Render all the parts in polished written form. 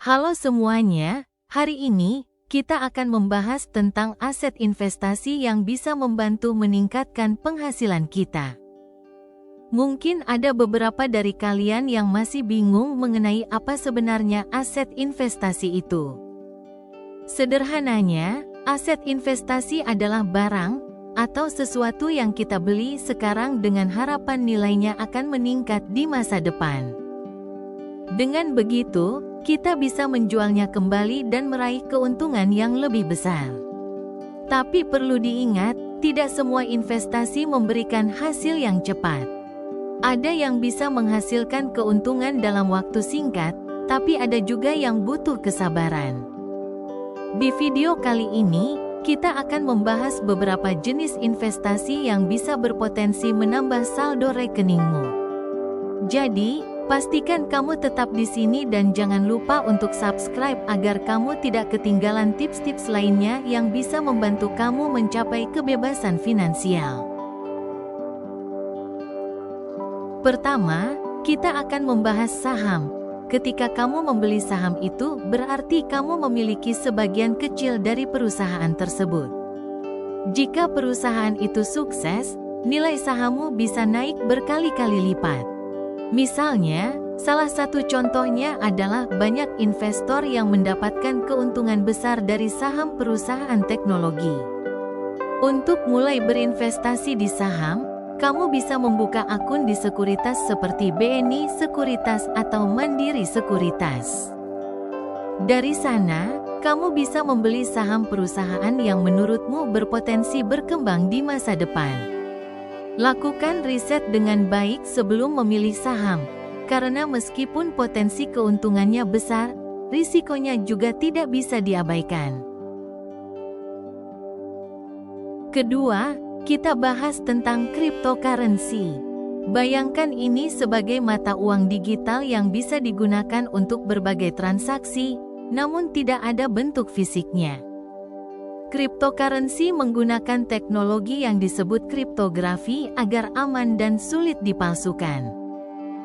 Halo semuanya, hari ini kita akan membahas tentang aset investasi yang bisa membantu meningkatkan penghasilan kita. Mungkin ada beberapa dari kalian yang masih bingung mengenai apa sebenarnya aset investasi itu. Sederhananya, aset investasi adalah barang atau sesuatu yang kita beli sekarang dengan harapan nilainya akan meningkat di masa depan. Dengan begitu, kita bisa menjualnya kembali dan meraih keuntungan yang lebih besar. Tapi perlu diingat, tidak semua investasi memberikan hasil yang cepat. Ada yang bisa menghasilkan keuntungan dalam waktu singkat, tapi ada juga yang butuh kesabaran. Di video kali ini, kita akan membahas beberapa jenis investasi yang bisa berpotensi menambah saldo rekeningmu. Jadi, pastikan kamu tetap di sini dan jangan lupa untuk subscribe agar kamu tidak ketinggalan tips-tips lainnya yang bisa membantu kamu mencapai kebebasan finansial. Pertama, kita akan membahas saham. Ketika kamu membeli saham itu, berarti kamu memiliki sebagian kecil dari perusahaan tersebut. Jika perusahaan itu sukses, nilai sahammu bisa naik berkali-kali lipat. Misalnya, salah satu contohnya adalah banyak investor yang mendapatkan keuntungan besar dari saham perusahaan teknologi. Untuk mulai berinvestasi di saham, kamu bisa membuka akun di sekuritas seperti BNI Sekuritas atau Mandiri Sekuritas. Dari sana, kamu bisa membeli saham perusahaan yang menurutmu berpotensi berkembang di masa depan. Lakukan riset dengan baik sebelum memilih saham, karena meskipun potensi keuntungannya besar, risikonya juga tidak bisa diabaikan. Kedua, kita bahas tentang cryptocurrency. Bayangkan ini sebagai mata uang digital yang bisa digunakan untuk berbagai transaksi, namun tidak ada bentuk fisiknya. Cryptocurrency menggunakan teknologi yang disebut kriptografi agar aman dan sulit dipalsukan.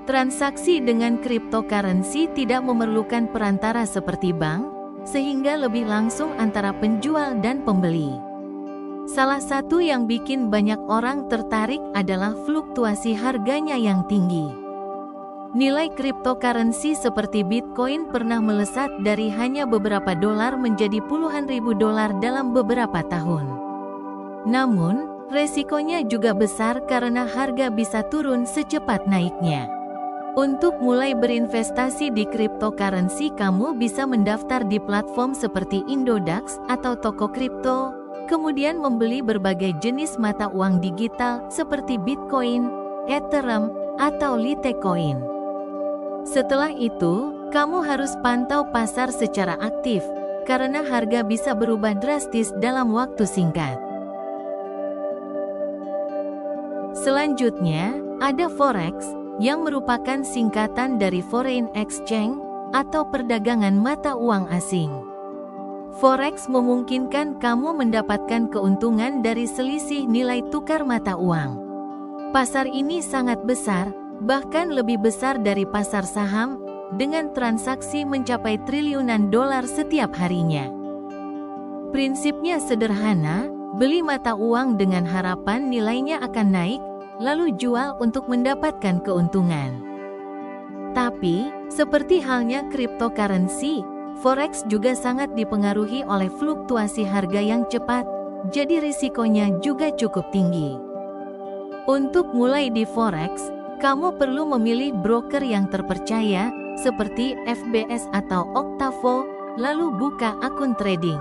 Transaksi dengan cryptocurrency tidak memerlukan perantara seperti bank, sehingga lebih langsung antara penjual dan pembeli. Salah satu yang bikin banyak orang tertarik adalah fluktuasi harganya yang tinggi. Nilai cryptocurrency seperti Bitcoin pernah melesat dari hanya beberapa dolar menjadi puluhan ribu dolar dalam beberapa tahun. Namun, resikonya juga besar karena harga bisa turun secepat naiknya. Untuk mulai berinvestasi di cryptocurrency, kamu bisa mendaftar di platform seperti Indodax atau toko kripto, kemudian membeli berbagai jenis mata uang digital seperti Bitcoin, Ethereum, atau Litecoin. Setelah itu, kamu harus pantau pasar secara aktif, karena harga bisa berubah drastis dalam waktu singkat. Selanjutnya, ada Forex, yang merupakan singkatan dari Foreign Exchange, atau perdagangan mata uang asing. Forex memungkinkan kamu mendapatkan keuntungan dari selisih nilai tukar mata uang. Pasar ini sangat besar, bahkan lebih besar dari pasar saham, dengan transaksi mencapai triliunan dolar setiap harinya. Prinsipnya sederhana, beli mata uang dengan harapan nilainya akan naik, lalu jual untuk mendapatkan keuntungan. Tapi, seperti halnya cryptocurrency, Forex juga sangat dipengaruhi oleh fluktuasi harga yang cepat, jadi risikonya juga cukup tinggi. Untuk mulai di Forex, kamu perlu memilih broker yang terpercaya, seperti FBS atau Octavo, lalu buka akun trading.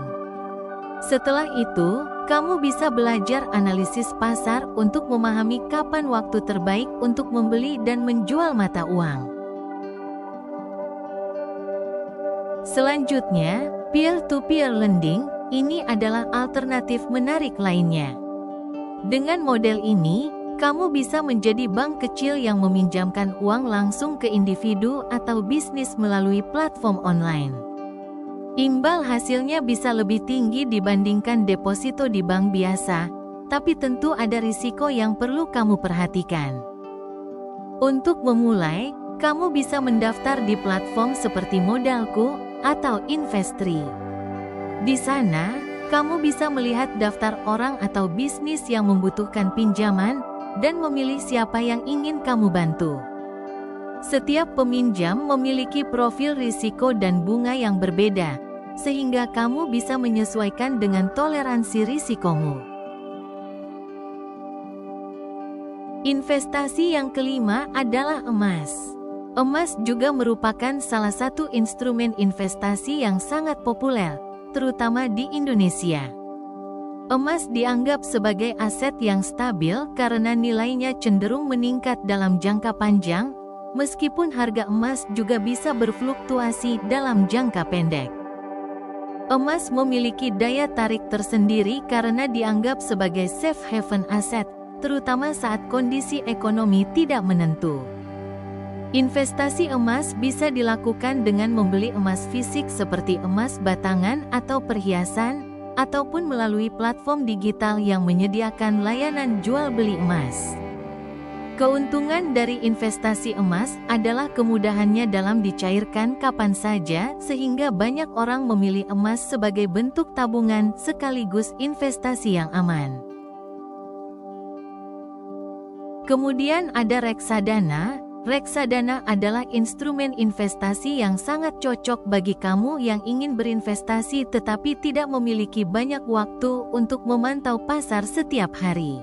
Setelah itu, kamu bisa belajar analisis pasar untuk memahami kapan waktu terbaik untuk membeli dan menjual mata uang. Selanjutnya, peer-to-peer lending, ini adalah alternatif menarik lainnya. Dengan model ini, kamu bisa menjadi bank kecil yang meminjamkan uang langsung ke individu atau bisnis melalui platform online. Imbal hasilnya bisa lebih tinggi dibandingkan deposito di bank biasa, tapi tentu ada risiko yang perlu kamu perhatikan. Untuk memulai, kamu bisa mendaftar di platform seperti Modalku, atau Investri. Di sana, kamu bisa melihat daftar orang atau bisnis yang membutuhkan pinjaman dan memilih siapa yang ingin kamu bantu. Setiap peminjam memiliki profil risiko dan bunga yang berbeda, sehingga kamu bisa menyesuaikan dengan toleransi risikomu. Investasi yang kelima adalah emas. Emas juga merupakan salah satu instrumen investasi yang sangat populer, terutama di Indonesia. Emas dianggap sebagai aset yang stabil karena nilainya cenderung meningkat dalam jangka panjang, meskipun harga emas juga bisa berfluktuasi dalam jangka pendek. Emas memiliki daya tarik tersendiri karena dianggap sebagai safe haven aset, terutama saat kondisi ekonomi tidak menentu. Investasi emas bisa dilakukan dengan membeli emas fisik seperti emas batangan atau perhiasan, ataupun melalui platform digital yang menyediakan layanan jual beli emas. Keuntungan dari investasi emas adalah kemudahannya dalam dicairkan kapan saja, sehingga banyak orang memilih emas sebagai bentuk tabungan sekaligus investasi yang aman. Kemudian ada reksadana. Reksadana adalah instrumen investasi yang sangat cocok bagi kamu yang ingin berinvestasi tetapi tidak memiliki banyak waktu untuk memantau pasar setiap hari.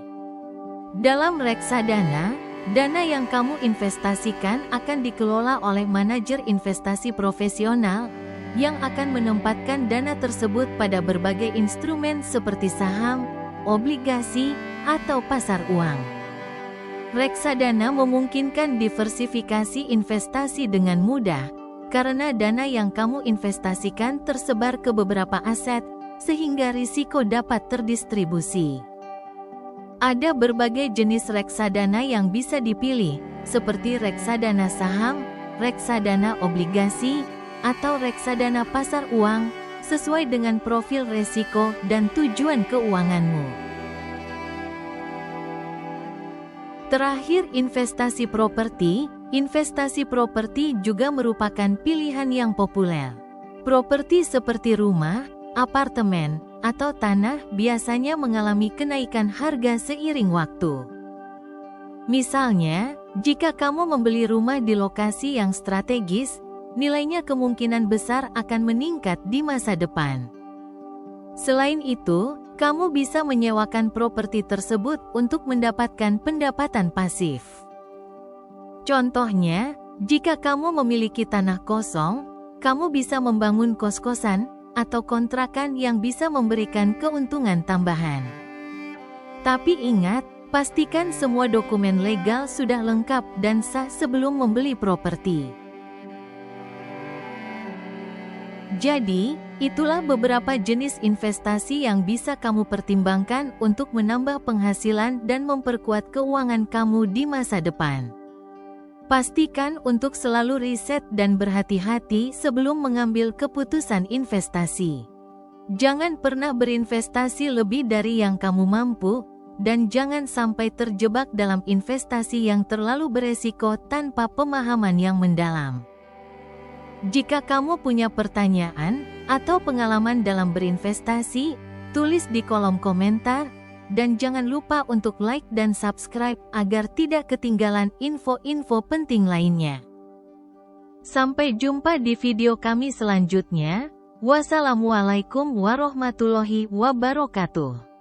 Dalam reksadana, dana yang kamu investasikan akan dikelola oleh manajer investasi profesional yang akan menempatkan dana tersebut pada berbagai instrumen seperti saham, obligasi, atau pasar uang. Reksadana memungkinkan diversifikasi investasi dengan mudah, karena dana yang kamu investasikan tersebar ke beberapa aset, sehingga risiko dapat terdistribusi. Ada berbagai jenis reksadana yang bisa dipilih, seperti reksadana saham, reksadana obligasi, atau reksadana pasar uang, sesuai dengan profil risiko dan tujuan keuanganmu. Terakhir, investasi properti. Investasi properti juga merupakan pilihan yang populer. Properti seperti rumah, apartemen, atau tanah biasanya mengalami kenaikan harga seiring waktu. Misalnya, jika kamu membeli rumah di lokasi yang strategis, nilainya kemungkinan besar akan meningkat di masa depan. Selain itu, kamu bisa menyewakan properti tersebut untuk mendapatkan pendapatan pasif. Contohnya, jika kamu memiliki tanah kosong, kamu bisa membangun kos-kosan atau kontrakan yang bisa memberikan keuntungan tambahan. Tapi ingat, pastikan semua dokumen legal sudah lengkap dan sah sebelum membeli properti. Jadi, itulah beberapa jenis investasi yang bisa kamu pertimbangkan untuk menambah penghasilan dan memperkuat keuangan kamu di masa depan. Pastikan untuk selalu riset dan berhati-hati sebelum mengambil keputusan investasi. Jangan pernah berinvestasi lebih dari yang kamu mampu, dan jangan sampai terjebak dalam investasi yang terlalu beresiko tanpa pemahaman yang mendalam. Jika kamu punya pertanyaan atau pengalaman dalam berinvestasi, tulis di kolom komentar, dan jangan lupa untuk like dan subscribe agar tidak ketinggalan info-info penting lainnya. Sampai jumpa di video kami selanjutnya. Wassalamualaikum warahmatullahi wabarakatuh.